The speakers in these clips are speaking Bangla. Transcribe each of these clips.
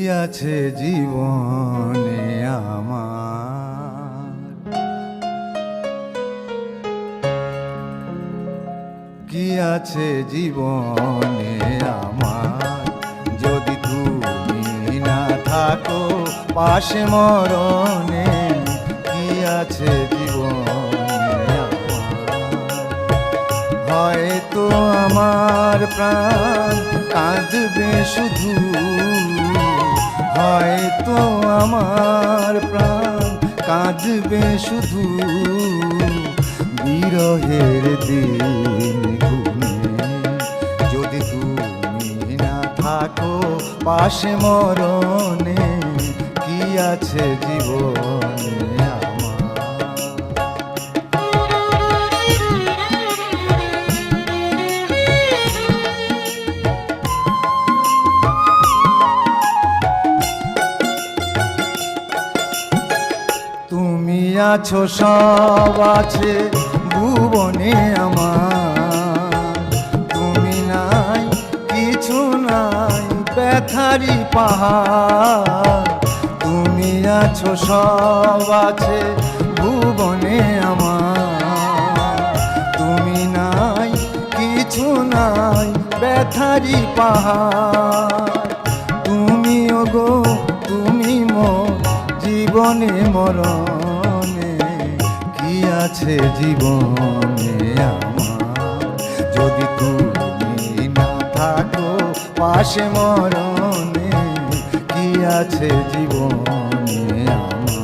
আছে জীবনে আমার, কি আছে জীবনে আমার, যদি তুমি না থাকো পাশে মরণে, কি আছে জীবনে আমার। হয়তো আমার প্রাণ কাঁদবে শুধু, হয়তো আমার প্রাণ কাঁদবে শুধু, বিরহের দিন গুনে, যদি তুমি না থাকো পাশে মরণে, কি আছে জীবনে আমার। তুমি আছো সব আছে ভুবনে আমার, তুমি নাই কিছু নাই ব্যথারি পাহাড়। তুমি আছো সব আছে ভুবনে আমার, তুমি নাই কিছু নাই ব্যথারি পাহাড়। তুমি ওগো তুমি মোর জীবনে মরণে, কি আছে জীবনে আমার, যদি তুমি না থাকো পাশে মরণে, কি আছে জীবনে আমার।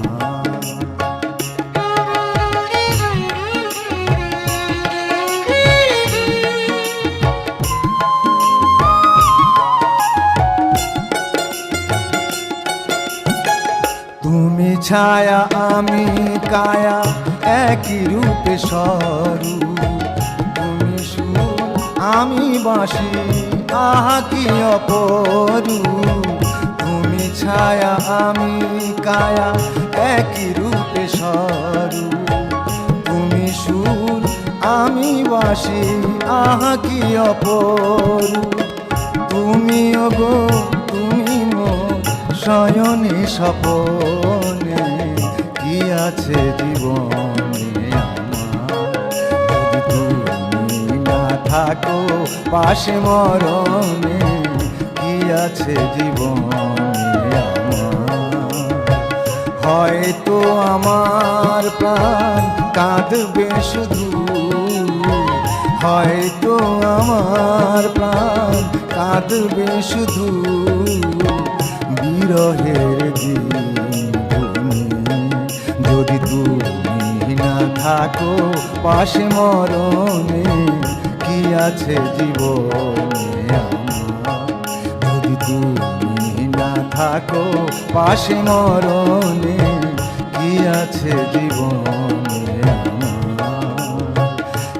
তুমি ছায়া আমি কায়া একই রূপে স্বরূপ, তুমি সুর আমি বাঁশি আহা কি অপরূপ। তুমি ছায়া আমি কায়া একই রূপে স্বরূপ, তুমি সুর আমি বাঁশি আহা কি অপরূপ। তুমি ওগো তুমি মোর শয়নে স্বপনে, কি আছে জীবনে আমার, যদি তুমি না থাকো পাশে মরণে, কি আছে জীবনে আমার। হয়তো আমার প্রাণ কাঁদবে শুধু, হয়তো আমার প্রাণ কাঁদবে শুধু, বিরহের জীবনে, যদি তুমি না থাকো পাশে মরণে, কি আছে জীবনে আমার। যদি তুমি না থাকো পাশে মরণে, কি আছে জীবনে আমার,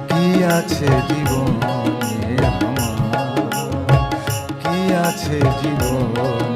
কি আছে জীবনে আমার, কি আছে জীবনে।